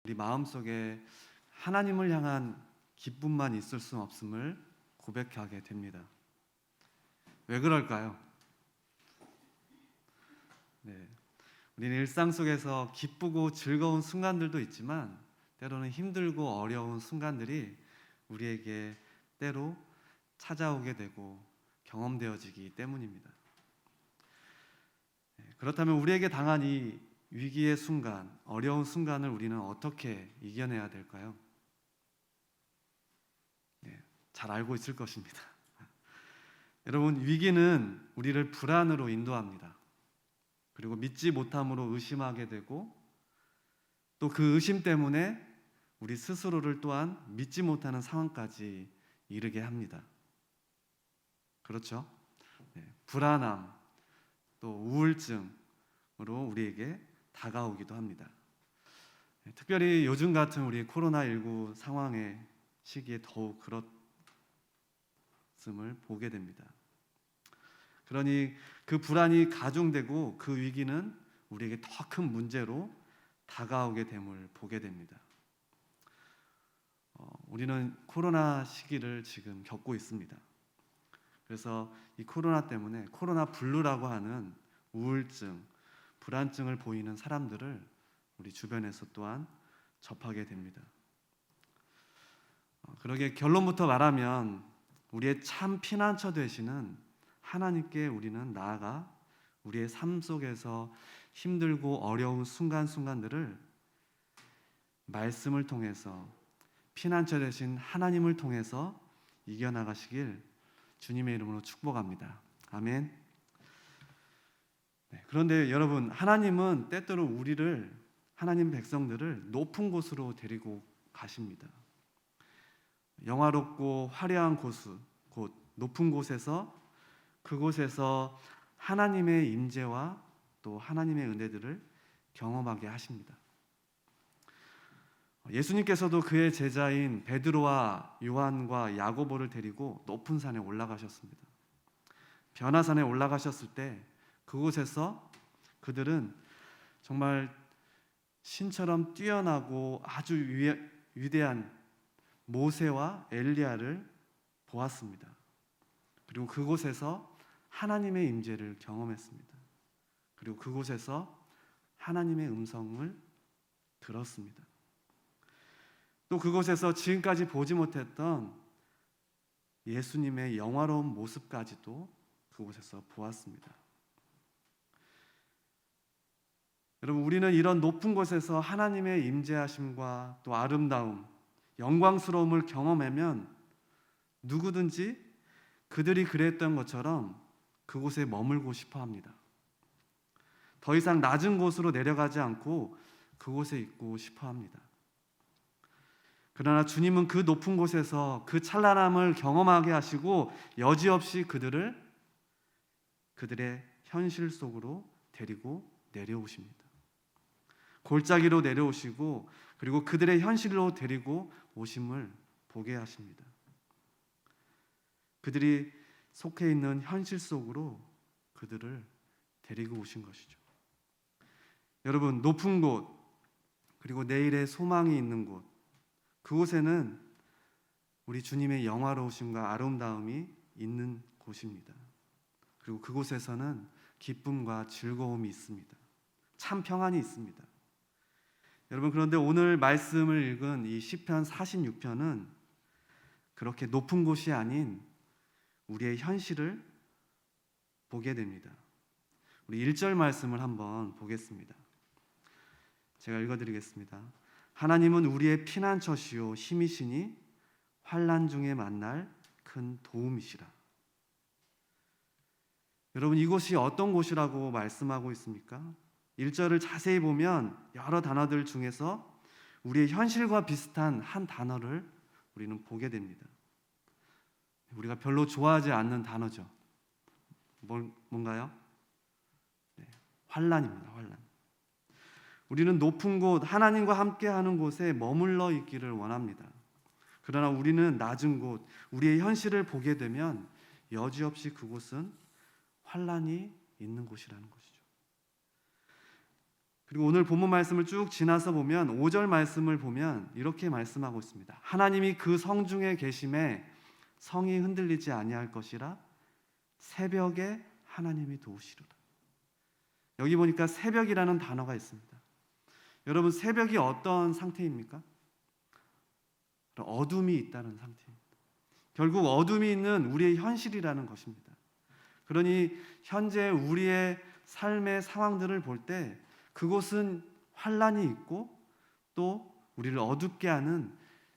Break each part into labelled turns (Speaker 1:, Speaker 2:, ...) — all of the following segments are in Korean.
Speaker 1: 우리 마음속에 하나님을 향한 기쁨만 있을 수 없음을 고백하게 됩니다. 왜 그럴까요? 우리는 일상 속에서 기쁘고 즐거운 순간들도 있지만 때로는 힘들고 어려운 순간들이 우리에게 때로 찾아오게 되고 경험되어지기 때문입니다. 그렇다면 우리에게 당한 이 위기의 순간, 어려운 순간을 우리는 어떻게 이겨내야 될까요? 잘 알고 있을 것입니다. 여러분, 위기는 우리를 불안으로 인도합니다. 그리고 믿지 못함으로 의심하게 되고 또 그 의심 때문에 우리 스스로를 또한 믿지 못하는 상황까지 이르게 합니다. 그렇죠? 불안함, 또 우울증으로 우리에게 다가오기도 합니다. 특별히 요즘 같은 우리 코로나19 상황의 시기에 더욱 그렇음을 보게 됩니다. 그러니 그 불안이 가중되고 그 위기는 우리에게 더 큰 문제로 다가오게 됨을 보게 됩니다. 우리는 코로나 시기를 지금 겪고 있습니다. 그래서 이 코로나 때문에 코로나 블루라고 하는 우울증, 불안증을 보이는 사람들을 우리 주변에서 또한 접하게 됩니다. 그러게 결론부터 말하면 우리의 참 피난처 되시는 하나님께 우리는 나아가 우리의 삶 속에서 힘들고 어려운 순간순간들을 말씀을 통해서 피난처 되신 하나님을 통해서 이겨나가시길 주님의 이름으로 축복합니다. 아멘. 그런데 여러분, 하나님은 때때로 하나님 백성들을 높은 곳으로 데리고 가십니다. 영화롭고 화려한 곳, 높은 곳에서 그곳에서 하나님의 임재와 또 하나님의 은혜들을 경험하게 하십니다. 예수님께서도 그의 제자인 베드로와 요한과 야고보를 데리고 높은 산에 올라가셨습니다. 변화산에 올라가셨을 때 그곳에서 그들은 정말 신처럼 뛰어나고 아주 위대한 모세와 엘리야를 보았습니다. 그리고 그곳에서 하나님의 임재를 경험했습니다. 그리고 그곳에서 하나님의 음성을 들었습니다. 또 그곳에서 지금까지 보지 못했던 예수님의 영화로운 모습까지도 그곳에서 보았습니다. 여러분, 우리는 이런 높은 곳에서 하나님의 임재하심과 또 아름다움, 영광스러움을 경험하면 누구든지 그들이 그랬던 것처럼 그곳에 머물고 싶어 합니다. 더 이상 낮은 곳으로 내려가지 않고 그곳에 있고 싶어 합니다. 그러나 주님은 그 높은 곳에서 그 찬란함을 경험하게 하시고 여지없이 그들의 현실 속으로 데리고 내려오십니다. 골짜기로 내려오시고 그리고 그들의 현실로 데리고 오심을 보게 하십니다. 그들이 속해 있는 현실 속으로 그들을 데리고 오신 것이죠. 여러분, 높은 곳 그리고 내일의 소망이 있는 곳, 그곳에는 우리 주님의 영화로우심과 아름다움이 있는 곳입니다. 그리고 그곳에서는 기쁨과 즐거움이 있습니다. 참 평안이 있습니다. 여러분, 그런데 오늘 말씀을 읽은 이 시편 46편은 그렇게 높은 곳이 아닌 우리의 현실을 보게 됩니다. 우리 1절 말씀을 한번 보겠습니다. 제가 읽어드리겠습니다. 하나님은 우리의 피난처시요 힘이시니 환난 중에 만날 큰 도움이시라. 여러분, 이곳이 어떤 곳이라고 말씀하고 있습니까? 1절을 자세히 보면 여러 단어들 중에서 우리의 현실과 비슷한 한 단어를 우리는 보게 됩니다. 우리가 별로 좋아하지 않는 단어죠. 뭔가요? 환난입니다. 환난. 우리는 높은 곳, 하나님과 함께하는 곳에 머물러 있기를 원합니다. 그러나 우리는 낮은 곳, 우리의 현실을 보게 되면 여지없이 그곳은 환난이 있는 곳이라는 것이죠. 그리고 오늘 본문 말씀을 쭉 지나서 보면 5절 말씀을 보면 이렇게 말씀하고 있습니다. 하나님이 그 성 중에 계심에 성이 흔들리지 아니할 것이라 새벽에 하나님이 도우시리라. 여기 보니까 새벽이라는 단어가 있습니다. 여러분, 새벽이 어떤 상태입니까? 어둠이 있다는 상태입니다. 결국 어둠이 있는 우리의 현실이라는 것입니다. 그러니 현재 우리의 삶의 상황들을 볼 때 그곳은 환란이 있고 또 우리를 어둡게 하는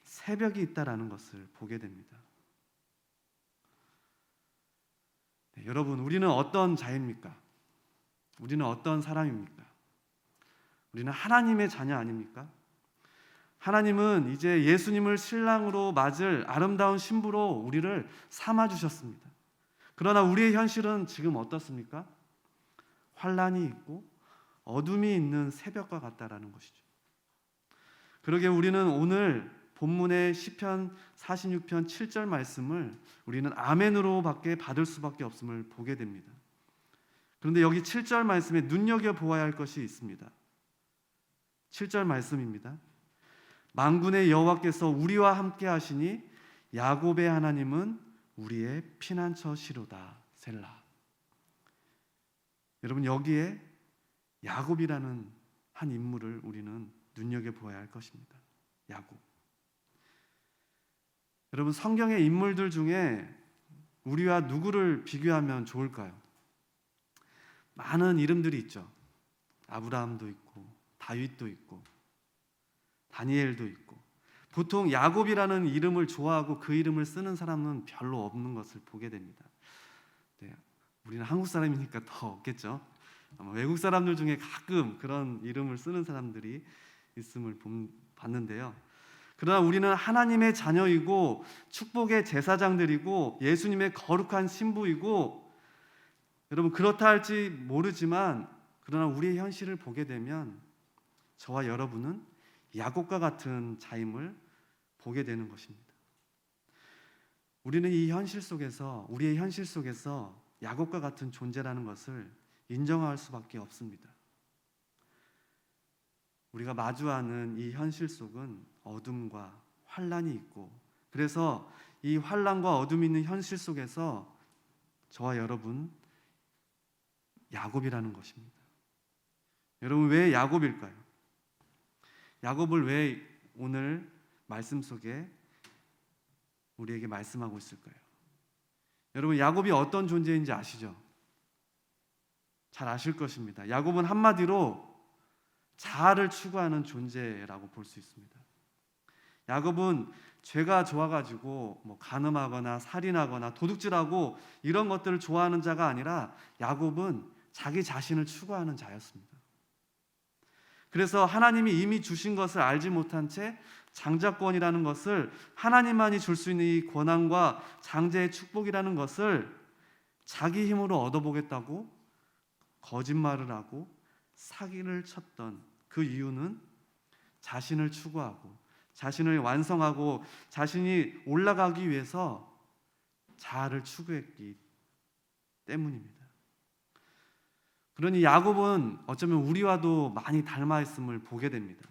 Speaker 1: 새벽이 있다라는 것을 보게 됩니다. 네, 여러분, 우리는 어떤 자입니까? 우리는 어떤 사람입니까? 우리는 하나님의 자녀 아닙니까? 하나님은 이제 예수님을 신랑으로 맞을 아름다운 신부로 우리를 삼아주셨습니다. 그러나 우리의 현실은 지금 어떻습니까? 환란이 있고 어둠이 있는 새벽과 같다라는 것이죠. 그러게 우리는 오늘 본문의 시편 46편 7절 말씀을 우리는 아멘으로밖에 받을 수밖에 없음을 보게 됩니다. 그런데 여기 7절 말씀에 눈여겨보아야 할 것이 있습니다. 7절 말씀입니다. 만군의 여호와께서 우리와 함께 하시니 야곱의 하나님은 우리의 피난처시로다. 셀라. 여러분, 여기에 야곱이라는 한 인물을 우리는 눈여겨보아야 할 것입니다. 야곱. 여러분, 성경의 인물들 중에 우리와 누구를 비교하면 좋을까요? 많은 이름들이 있죠. 아브라함도 있고 다윗도 있고 다니엘도 있고. 보통 야곱이라는 이름을 좋아하고 그 이름을 쓰는 사람은 별로 없는 것을 보게 됩니다. 네, 우리는 한국 사람이니까 더 없겠죠. 아마 외국 사람들 중에 가끔 그런 이름을 쓰는 사람들이 있음을 봤는데요. 그러나 우리는 하나님의 자녀이고 축복의 제사장들이고 예수님의 거룩한 신부이고, 여러분, 그렇다 할지 모르지만 그러나 우리의 현실을 보게 되면 저와 여러분은 야곱과 같은 자임을 보게 되는 것입니다. 우리는 이 현실 속에서, 우리의 현실 속에서 야곱과 같은 존재라는 것을 인정할 수밖에 없습니다. 우리가 마주하는 이 현실 속은 어둠과 환란이 있고, 그래서 이 환란과 어둠이 있는 현실 속에서 저와 여러분 야곱이라는 것입니다. 여러분, 왜 야곱일까요? 야곱을 왜 오늘 말씀 속에 우리에게 말씀하고 있을까요? 여러분, 야곱이 어떤 존재인지 아시죠? 잘 아실 것입니다. 야곱은 한마디로 자아를 추구하는 존재라고 볼 수 있습니다. 야곱은 죄가 좋아가지고 간음하거나 살인하거나 도둑질하고 이런 것들을 좋아하는 자가 아니라 야곱은 자기 자신을 추구하는 자였습니다. 그래서 하나님이 이미 주신 것을 알지 못한 채 장자권이라는 것을, 하나님만이 줄 수 있는 이 권한과 장자의 축복이라는 것을 자기 힘으로 얻어보겠다고 거짓말을 하고 사기를 쳤던 그 이유는 자신을 추구하고 자신을 완성하고 자신이 올라가기 위해서 자아를 추구했기 때문입니다. 그러니 야곱은 어쩌면 우리와도 많이 닮아 있음을 보게 됩니다.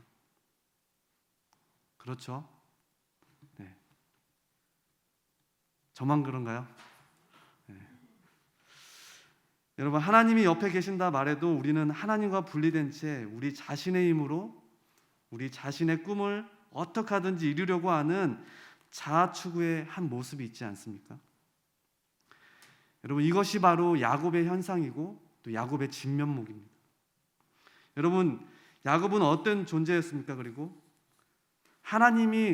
Speaker 1: 그렇죠? 네. 저만 그런가요? 네. 여러분, 하나님이 옆에 계신다 말해도 우리는 하나님과 분리된 채 우리 자신의 힘으로 우리 자신의 꿈을 어떻게 하든지 이루려고 하는 자아 추구의 한 모습이 있지 않습니까? 여러분, 이것이 바로 야곱의 현상이고 또 야곱의 진면목입니다. 여러분, 야곱은 어떤 존재였습니까? 그리고 하나님이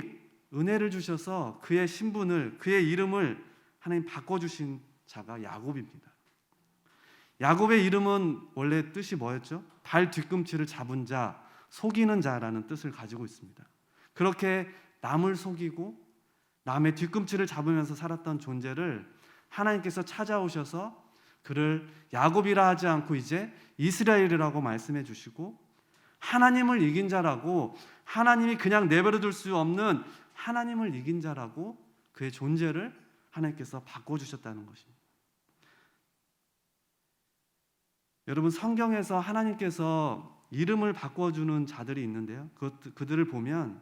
Speaker 1: 은혜를 주셔서 그의 신분을, 그의 이름을 하나님 바꿔주신 자가 야곱입니다. 야곱의 이름은 원래 뜻이 뭐였죠? 발 뒤꿈치를 잡은 자, 속이는 자라는 뜻을 가지고 있습니다. 그렇게 남을 속이고 남의 뒤꿈치를 잡으면서 살았던 존재를 하나님께서 찾아오셔서 그를 야곱이라 하지 않고 이제 이스라엘이라고 말씀해 주시고, 하나님을 이긴 자라고, 하나님이 그냥 내버려 둘 수 없는 하나님을 이긴 자라고 그의 존재를 하나님께서 바꿔주셨다는 것입니다. 여러분, 성경에서 하나님께서 이름을 바꿔주는 자들이 있는데요. 그들을 보면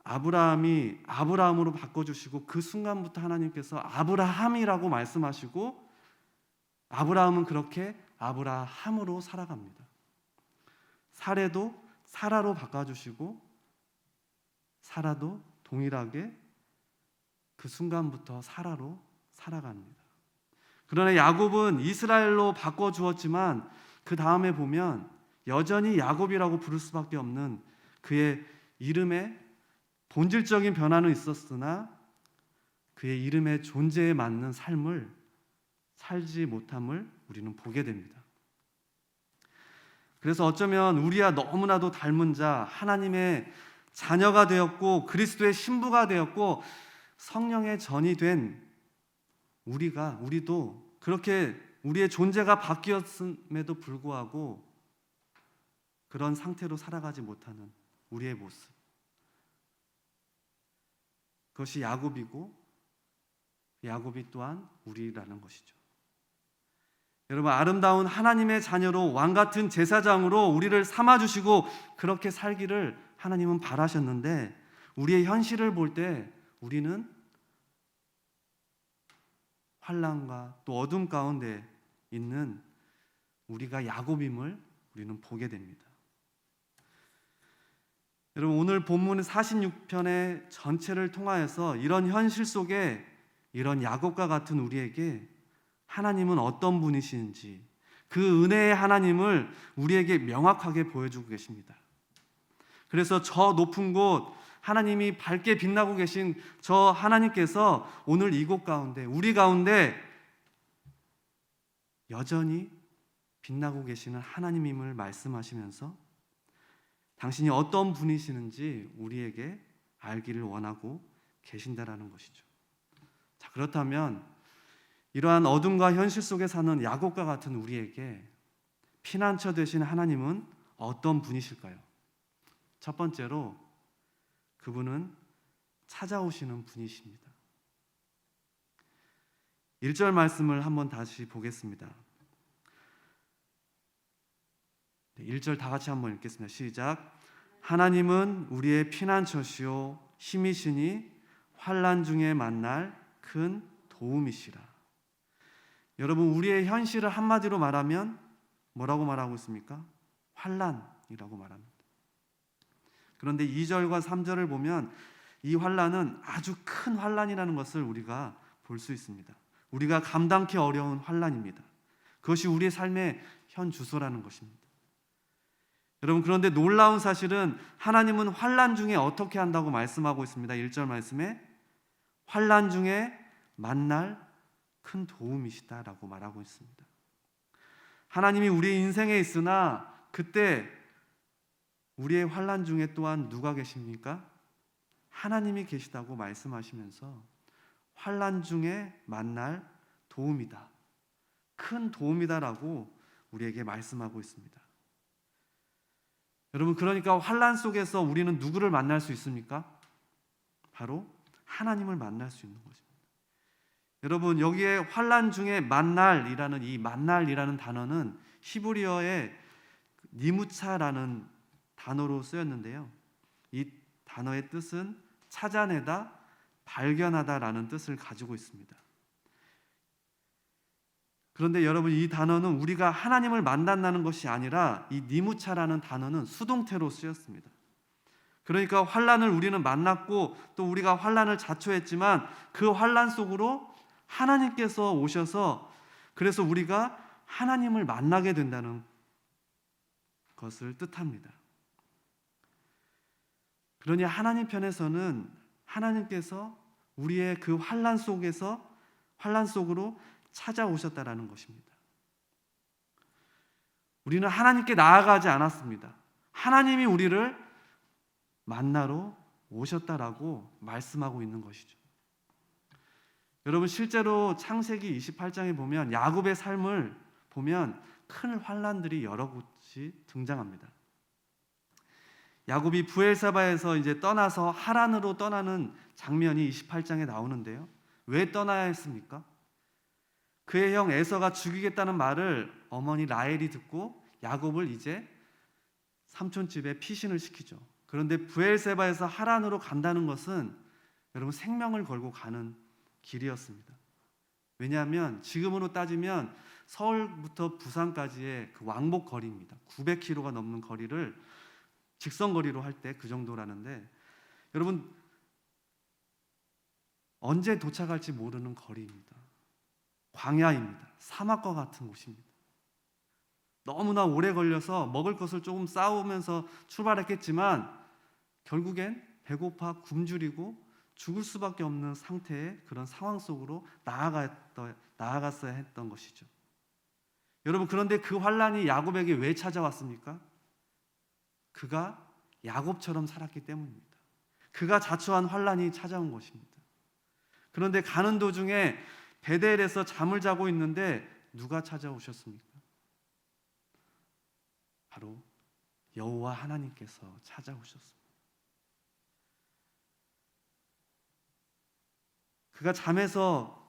Speaker 1: 아브라함이 아브라함으로 바꿔주시고 그 순간부터 하나님께서 아브라함이라고 말씀하시고 아브라함은 그렇게 아브라함으로 살아갑니다. 사례도 사라로 바꿔주시고 사라도 동일하게 그 순간부터 사라로 살아갑니다. 그러나 야곱은 이스라엘로 바꿔주었지만 그 다음에 보면 여전히 야곱이라고 부를 수밖에 없는 그의 이름에 본질적인 변화는 있었으나 그의 이름의 존재에 맞는 삶을 살지 못함을 우리는 보게 됩니다. 그래서 어쩌면 우리와 너무나도 닮은 자, 하나님의 자녀가 되었고 그리스도의 신부가 되었고 성령의 전이 된 우리도 그렇게 우리의 존재가 바뀌었음에도 불구하고 그런 상태로 살아가지 못하는 우리의 모습, 그것이 야곱이고 야곱이 또한 우리라는 것이죠. 여러분, 아름다운 하나님의 자녀로 왕같은 제사장으로 우리를 삼아주시고 그렇게 살기를 하나님은 바라셨는데 우리의 현실을 볼 때 우리는 환난과 또 어둠 가운데 있는 우리가 야곱임을 우리는 보게 됩니다. 여러분, 오늘 본문 46편의 전체를 통하여서 이런 현실 속에 이런 야곱과 같은 우리에게 하나님은 어떤 분이신지 그 은혜의 하나님을 우리에게 명확하게 보여주고 계십니다. 그래서 저 높은 곳 하나님이 밝게 빛나고 계신 저 하나님께서 오늘 이곳 가운데 우리 가운데 여전히 빛나고 계시는 하나님임을 말씀하시면서 당신이 어떤 분이시는지 우리에게 알기를 원하고 계신다라는 것이죠. 자, 그렇다면 이러한 어둠과 현실 속에 사는 야곱과 같은 우리에게 피난처 되신 하나님은 어떤 분이실까요? 첫 번째로 그분은 찾아오시는 분이십니다. 1절 말씀을 한번 다시 보겠습니다. 1절 다 같이 한번 읽겠습니다. 시작. 하나님은 우리의 피난처시요 힘이시니 환난 중에 만날 큰 도움이시라. 여러분, 우리의 현실을 한마디로 말하면 뭐라고 말하고 있습니까? 환난이라고 말합니다. 그런데 2절과 3절을 보면 이 환난은 아주 큰 환난이라는 것을 우리가 볼 수 있습니다. 우리가 감당하기 어려운 환난입니다. 그것이 우리의 삶의 현 주소라는 것입니다. 여러분, 그런데 놀라운 사실은 하나님은 환난 중에 어떻게 한다고 말씀하고 있습니다. 1절 말씀에 환난 중에 만날 큰 도움이시다라고 말하고 있습니다. 하나님이 우리의 인생에 있으나 그때 우리의 환난 중에 또한 누가 계십니까? 하나님이 계시다고 말씀하시면서 환난 중에 만날 도움이다, 큰 도움이다라고 우리에게 말씀하고 있습니다. 여러분, 그러니까 환난 속에서 우리는 누구를 만날 수 있습니까? 바로 하나님을 만날 수 있는 것입니다. 여러분, 여기에 환난 중에 만날이라는 이 만날이라는 단어는 히브리어의 니무차라는 단어로 쓰였는데요. 이 단어의 뜻은 찾아내다, 발견하다라는 뜻을 가지고 있습니다. 그런데 여러분, 이 단어는 우리가 하나님을 만난다는 것이 아니라 이 니무차라는 단어는 수동태로 쓰였습니다. 그러니까 환난을 우리는 만났고 또 우리가 환난을 자초했지만 그 환난 속으로 하나님께서 오셔서 그래서 우리가 하나님을 만나게 된다는 것을 뜻합니다. 그러니 하나님 편에서는 하나님께서 우리의 그 환난 속으로 찾아오셨다라는 것입니다. 우리는 하나님께 나아가지 않았습니다. 하나님이 우리를 만나러 오셨다라고 말씀하고 있는 것이죠. 여러분, 실제로 창세기 28장에 보면 야곱의 삶을 보면 큰 환난들이 여러 곳이 등장합니다. 야곱이 브엘사바에서 이제 떠나서 하란으로 떠나는 장면이 28장에 나오는데요. 왜 떠나야 했습니까? 그의 형 에서가 죽이겠다는 말을 어머니 라헬이 듣고 야곱을 이제 삼촌 집에 피신을 시키죠. 그런데 브엘세바에서 하란으로 간다는 것은 여러분 생명을 걸고 가는 길이었습니다. 왜냐하면 지금으로 따지면 서울부터 부산까지의 그 왕복 거리입니다. 900km가 넘는 거리를 직선거리로 할 때 그 정도라는데, 여러분 언제 도착할지 모르는 거리입니다. 광야입니다. 사막과 같은 곳입니다. 너무나 오래 걸려서 먹을 것을 조금 싸우면서 출발했겠지만 결국엔 배고파 굶주리고 죽을 수밖에 없는 상태의 그런 상황 속으로 나아갔어야 했던 것이죠. 여러분, 그런데 그 환란이 야곱에게 왜 찾아왔습니까? 그가 야곱처럼 살았기 때문입니다. 그가 자초한 환란이 찾아온 것입니다. 그런데 가는 도중에 베델에서 잠을 자고 있는데 누가 찾아오셨습니까? 바로 여호와 하나님께서 찾아오셨습니다. 그가 잠에서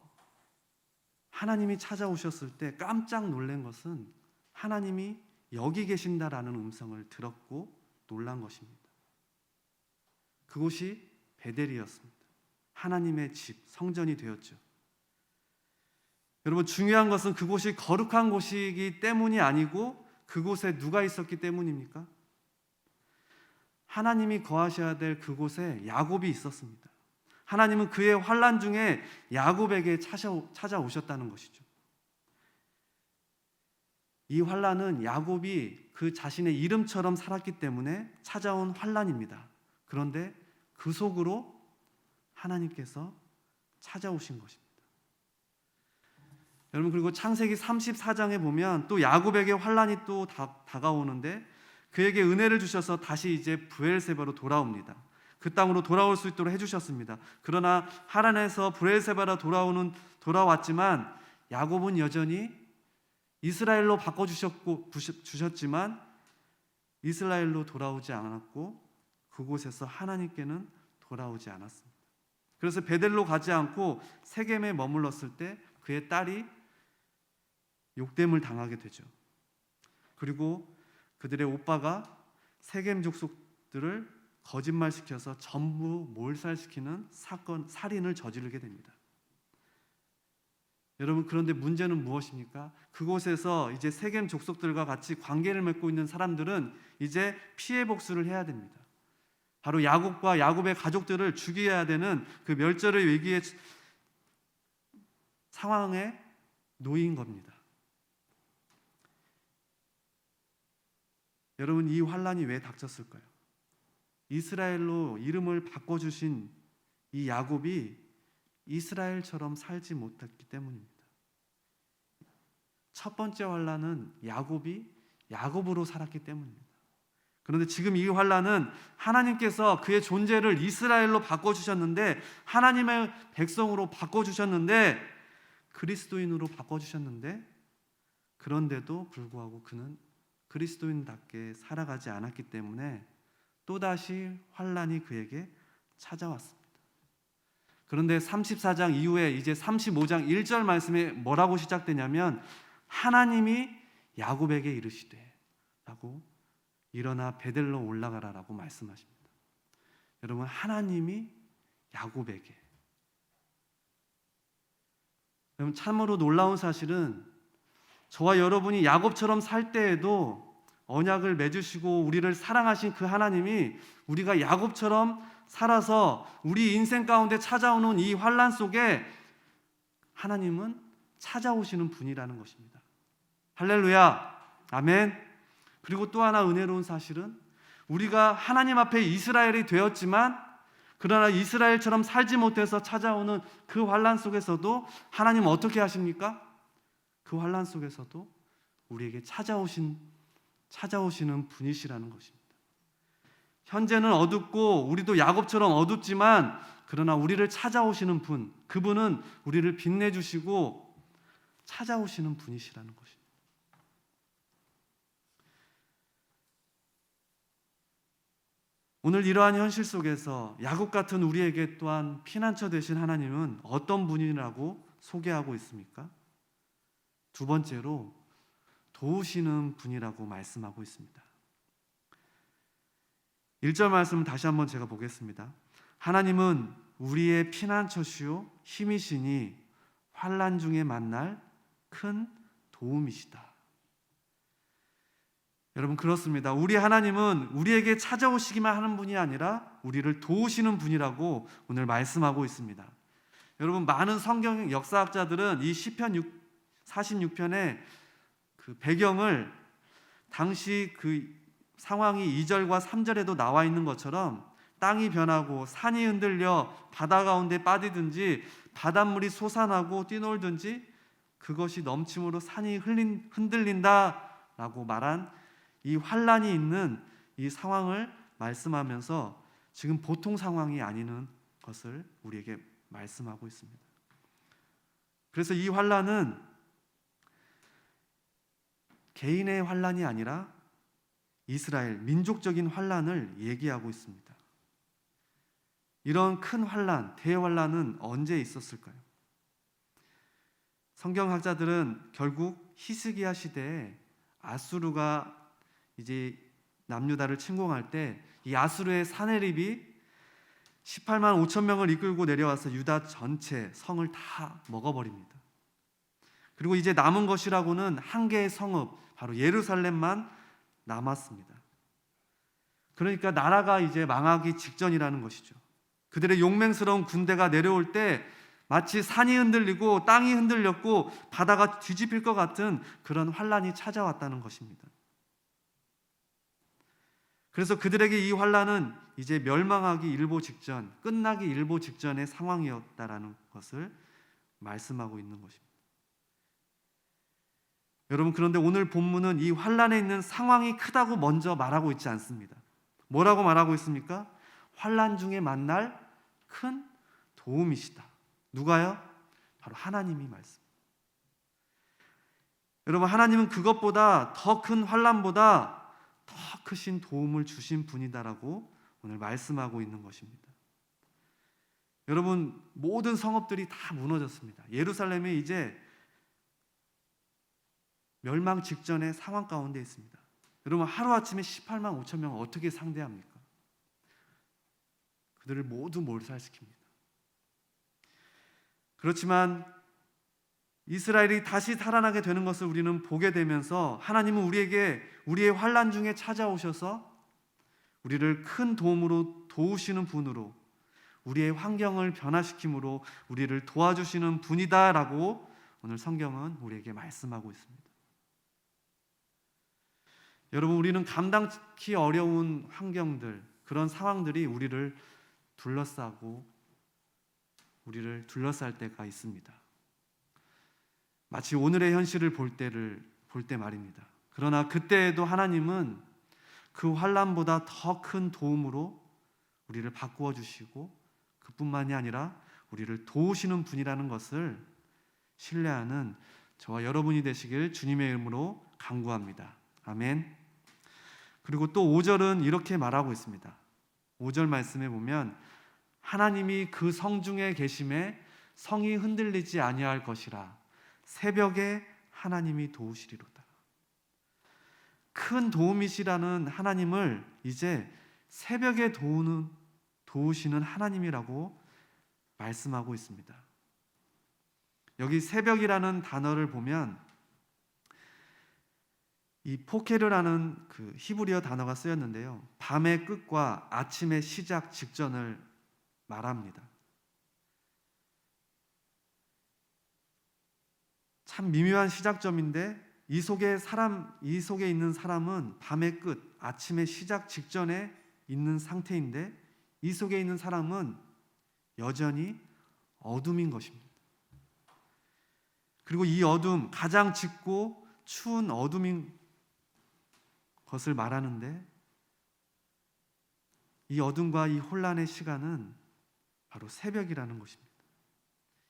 Speaker 1: 하나님이 찾아오셨을 때 깜짝 놀란 것은 하나님이 여기 계신다라는 음성을 들었고 놀란 것입니다. 그곳이 베델이었습니다. 하나님의 집, 성전이 되었죠. 여러분, 중요한 것은 그곳이 거룩한 곳이기 때문이 아니고 그곳에 누가 있었기 때문입니까? 하나님이 거하셔야 될 그곳에 야곱이 있었습니다. 하나님은 그의 환난 중에 야곱에게 찾아오셨다는 것이죠. 이 환난은 야곱이 그 자신의 이름처럼 살았기 때문에 찾아온 환난입니다. 그런데 그 속으로 하나님께서 찾아오신 것입니다. 여러분, 그리고 창세기 34장에 보면 또 야곱에게 환난이 또 다가오는데 그에게 은혜를 주셔서 다시 이제 브엘세바로 돌아옵니다. 그 땅으로 돌아올 수 있도록 해주셨습니다. 그러나 하란에서 브엘세바로 돌아왔지만 야곱은 여전히 이스라엘로 바꿔주셨지만 이스라엘로 돌아오지 않았고 그곳에서 하나님께는 돌아오지 않았습니다. 그래서 베델로 가지 않고 세겜에 머물렀을 때 그의 딸이 욕됨을 당하게 되죠. 그리고 그들의 오빠가 세겜 족속들을 거짓말시켜서 전부 몰살시키는 살인을 저지르게 됩니다. 여러분, 그런데 문제는 무엇입니까? 그곳에서 이제 세겜 족속들과 같이 관계를 맺고 있는 사람들은 이제 피해 복수를 해야 됩니다. 바로 야곱과 야곱의 가족들을 죽여야 되는 그 멸절의 위기의 상황에 놓인 겁니다. 여러분, 이 환란이 왜 닥쳤을까요? 이스라엘로 이름을 바꿔주신 이 야곱이 이스라엘처럼 살지 못했기 때문입니다. 첫 번째 환란은 야곱이 야곱으로 살았기 때문입니다. 그런데 지금 이 환란은 하나님께서 그의 존재를 이스라엘로 바꿔주셨는데, 하나님의 백성으로 바꿔주셨는데, 그리스도인으로 바꿔주셨는데, 그런데도 불구하고 그는 그리스도인답게 살아가지 않았기 때문에 또다시 환란이 그에게 찾아왔습니다. 그런데 34장 이후에 이제 35장 1절 말씀에 뭐라고 시작되냐면 하나님이 야곱에게 이르시되 라고 일어나 베델로 올라가라라고 말씀하십니다. 여러분, 하나님이 야곱에게, 여러분, 참으로 놀라운 사실은 저와 여러분이 야곱처럼 살 때에도 언약을 맺으시고 우리를 사랑하신 그 하나님이 우리가 야곱처럼 살아서 우리 인생 가운데 찾아오는 이 환란 속에 하나님은 찾아오시는 분이라는 것입니다. 할렐루야, 아멘. 그리고 또 하나 은혜로운 사실은 우리가 하나님 앞에 이스라엘이 되었지만 그러나 이스라엘처럼 살지 못해서 찾아오는 그 환란 속에서도 하나님은 어떻게 하십니까? 그 환란 속에서도 우리에게 찾아오시는 분이시라는 것입니다. 현재는 어둡고 우리도 야곱처럼 어둡지만 그러나 우리를 찾아오시는 분, 그분은 우리를 빛내주시고 찾아오시는 분이시라는 것입니다. 오늘 이러한 현실 속에서 야곱 같은 우리에게 또한 피난처 되신 하나님은 어떤 분이라고 소개하고 있습니까? 두 번째로 도우시는 분이라고 말씀하고 있습니다. 1절 말씀을 다시 한번 제가 보겠습니다. 하나님은 우리의 피난처시요 힘이시니 환난 중에 만날 큰 도움이시다. 여러분, 그렇습니다. 우리 하나님은 우리에게 찾아오시기만 하는 분이 아니라 우리를 도우시는 분이라고 오늘 말씀하고 있습니다. 여러분, 많은 성경 역사학자들은 이 시편 46편의 그 배경을 당시 그 상황이 2절과 3절에도 나와 있는 것처럼 땅이 변하고 산이 흔들려 바다 가운데 빠지든지 바닷물이 솟아나고 뛰놀든지 그것이 넘침으로 산이 흔들린다라고 말한 이 환란이 있는 이 상황을 말씀하면서 지금 보통 상황이 아닌 것을 우리에게 말씀하고 있습니다. 그래서 이 환란은 개인의 환란이 아니라 이스라엘 민족적인 환란을 얘기하고 있습니다. 이런 큰 환란, 대환란은 언제 있었을까요? 성경학자들은 결국 히스기야 시대에 아수르가 이제 남유다를 침공할 때 이 아수르의 사내립이 18만 5천 명을 이끌고 내려와서 유다 전체 성을 다 먹어버립니다. 그리고 이제 남은 것이라고는 한 개의 성읍, 바로 예루살렘만 남았습니다. 그러니까 나라가 이제 망하기 직전이라는 것이죠. 그들의 용맹스러운 군대가 내려올 때 마치 산이 흔들리고 땅이 흔들렸고 바다가 뒤집힐 것 같은 그런 환란이 찾아왔다는 것입니다. 그래서 그들에게 이 환란은 이제 멸망하기 일보 직전, 끝나기 일보 직전의 상황이었다라는 것을 말씀하고 있는 것입니다. 여러분, 그런데 오늘 본문은 이 환란에 있는 상황이 크다고 먼저 말하고 있지 않습니다. 뭐라고 말하고 있습니까? 환란 중에 만날 큰 도움이시다. 누가요? 바로 하나님이 말씀. 여러분, 하나님은 그것보다 더 큰 환란보다 더 크신 도움을 주신 분이다라고 오늘 말씀하고 있는 것입니다. 여러분, 모든 성읍들이 다 무너졌습니다. 예루살렘이 이제 멸망 직전의 상황 가운데 있습니다. 여러분, 하루아침에 18만 5천 명을 어떻게 상대합니까? 그들을 모두 몰살시킵니다. 그렇지만 이스라엘이 다시 살아나게 되는 것을 우리는 보게 되면서 하나님은 우리에게 우리의 환난 중에 찾아오셔서 우리를 큰 도움으로 도우시는 분으로 우리의 환경을 변화시킴으로 우리를 도와주시는 분이다라고 오늘 성경은 우리에게 말씀하고 있습니다. 여러분, 우리는 감당치 어려운 환경들, 그런 상황들이 우리를 둘러싸고 우리를 둘러쌀 때가 있습니다. 마치 오늘의 현실을 볼 때 말입니다. 그러나 그때에도 하나님은 그 환난보다 더 큰 도움으로 우리를 바꾸어 주시고 그뿐만이 아니라 우리를 도우시는 분이라는 것을 신뢰하는 저와 여러분이 되시길 주님의 이름으로 간구합니다. 아멘. 그리고 또 5절은 이렇게 말하고 있습니다. 5절 말씀에 보면 하나님이 그 성 중에 계심에 성이 흔들리지 아니할 것이라 새벽에 하나님이 도우시리로다. 큰 도움이시라는 하나님을 이제 새벽에 도우시는 하나님이라고 말씀하고 있습니다. 여기 새벽이라는 단어를 보면 이 포케르라는 그 히브리어 단어가 쓰였는데요, 밤의 끝과 아침의 시작 직전을 말합니다. 참 미묘한 시작점인데 이 속에 있는 사람은 밤의 끝, 아침의 시작 직전에 있는 상태인데 이 속에 있는 사람은 여전히 어둠인 것입니다. 그리고 이 어둠, 가장 짙고 추운 어둠인 것을 말하는데 이 어둠과 이 혼란의 시간은 바로 새벽이라는 것입니다.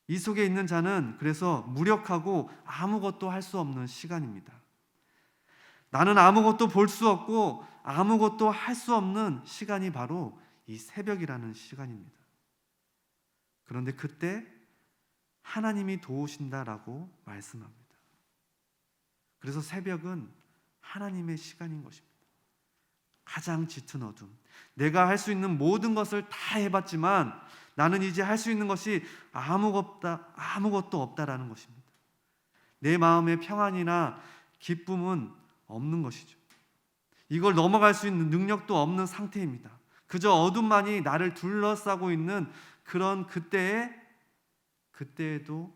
Speaker 1: 이 속에 있는 자는 그래서 무력하고 아무것도 할 수 없는 시간입니다. 나는 아무것도 볼 수 없고 아무것도 할 수 없는 시간이 바로 이 새벽이라는 시간입니다. 그런데 그때 하나님이 도우신다라고 말씀합니다. 그래서 새벽은 하나님의 시간인 것입니다. 가장 짙은 어둠, 내가 할 수 있는 모든 것을 다 해봤지만 나는 이제 할 수 있는 것이 아무것도 없다라는 것입니다. 내 마음의 평안이나 기쁨은 없는 것이죠. 이걸 넘어갈 수 있는 능력도 없는 상태입니다. 그저 어둠만이 나를 둘러싸고 있는 그런 그때에도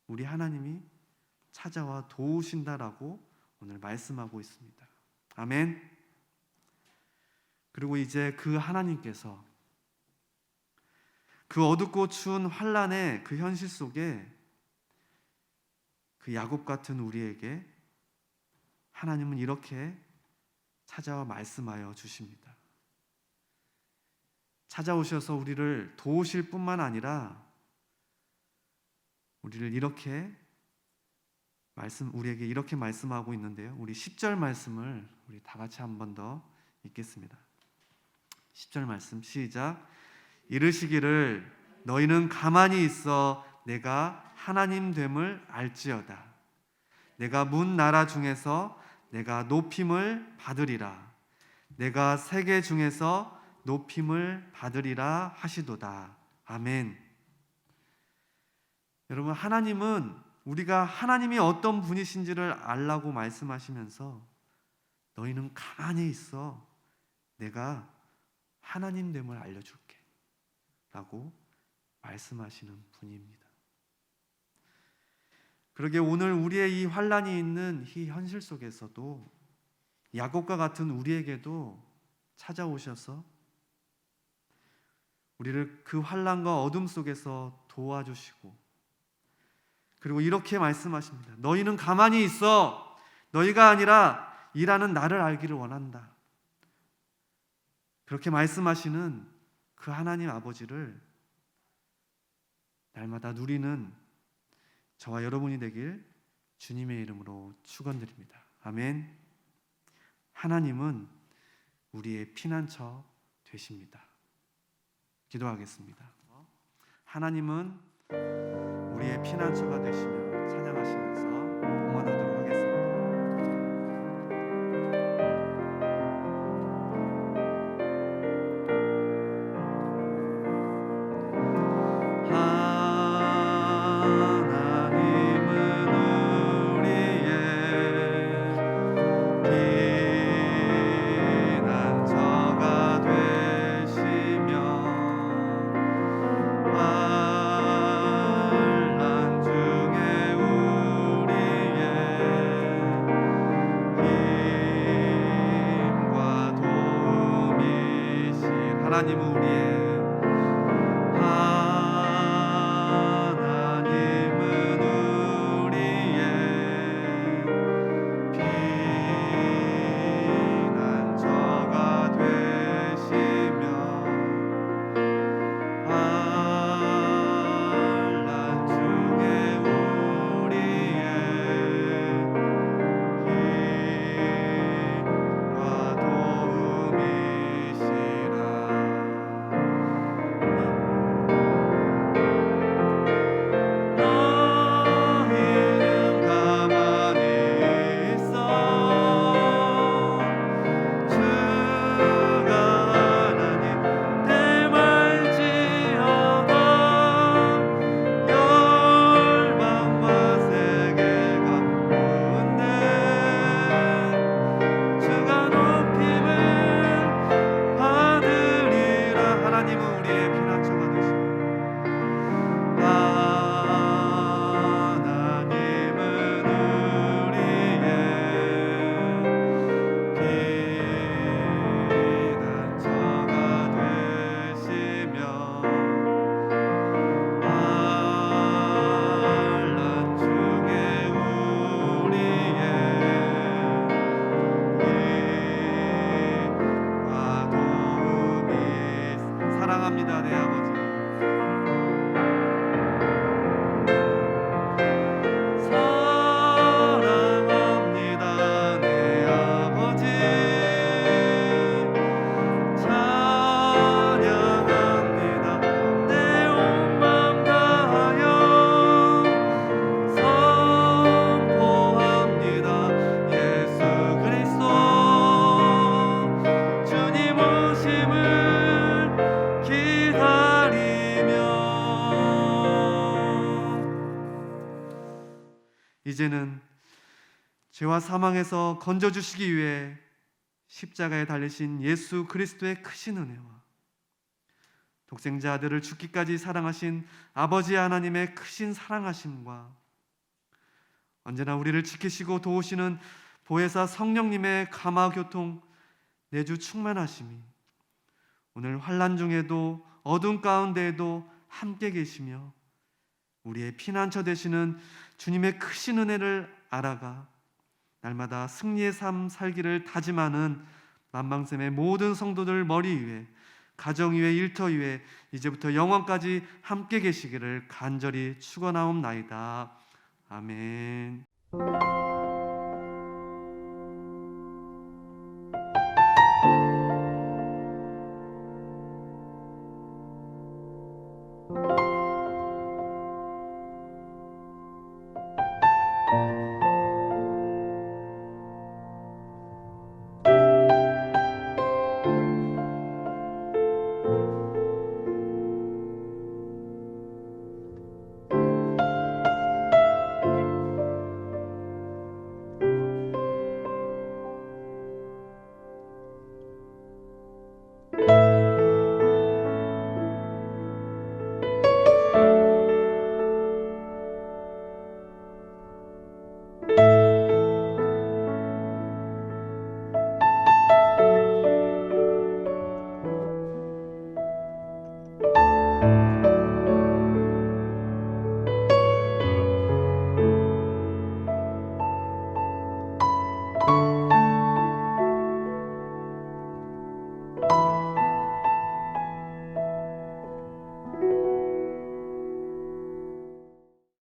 Speaker 1: 우리 하나님이 찾아와 도우신다라고 오늘 말씀하고 있습니다. 아멘. 그리고 이제 그 하나님께서 그 어둡고 추운 환란의 그 현실 속에 그 야곱 같은 우리에게 하나님은 이렇게 찾아와 말씀하여 주십니다. 찾아오셔서 우리를 도우실 뿐만 아니라 우리에게 이렇게 말씀하고 있는데요. 우리 10절 말씀을 우리 다 같이 한 번 더 읽겠습니다. 10절 말씀 시작. 이르시기를 너희는 가만히 있어 내가 하나님 됨을 알지어다. 내가 문 나라 중에서 내가 높임을 받으리라. 내가 세계 중에서 높임을 받으리라 하시도다. 아멘. 여러분, 하나님은 우리가 하나님이 어떤 분이신지를 알라고 말씀하시면서 너희는 가만히 있어 내가 하나님 됨을 알려줄게 라고 말씀하시는 분입니다. 그러게 오늘 우리의 이 환란이 있는 이 현실 속에서도 야곱과 같은 우리에게도 찾아오셔서 우리를 그 환란과 어둠 속에서 도와주시고, 그리고 이렇게 말씀하십니다. 너희는 가만히 있어. 너희가 아니라 일하는 나를 알기를 원한다. 그렇게 말씀하시는 그 하나님 아버지를 날마다 누리는 저와 여러분이 되길 주님의 이름으로 축원드립니다. 아멘. 하나님은 우리의 피난처 되십니다. 기도하겠습니다. 하나님은 우리의 피난처가 되시며 찬양하시면서 봉헌하도록 하겠습니다. 하나님은 우리의 피난처가 되시며 환난 중에 우리의 힘과 도움이시라. 이제는 죄와 사망에서 건져주시기 위해 십자가에 달리신 예수 그리스도의 크신 은혜와 독생자 아들을 죽기까지 사랑하신 아버지 하나님의 크신 사랑하심과 언제나 우리를 지키시고 도우시는 보혜사 성령님의 감화교통 내주 충만하심이 오늘 환난 중에도 어둠 가운데에도 함께 계시며 우리의 피난처 되시는 주님의 크신 은혜를 알아가 날마다 승리의 삶 살기를 다짐하는 만방샘의 모든 성도들 머리 위에 가정 위에 일터 위에 이제부터 영원까지 함께 계시기를 간절히 축원하옵나이다. 아멘.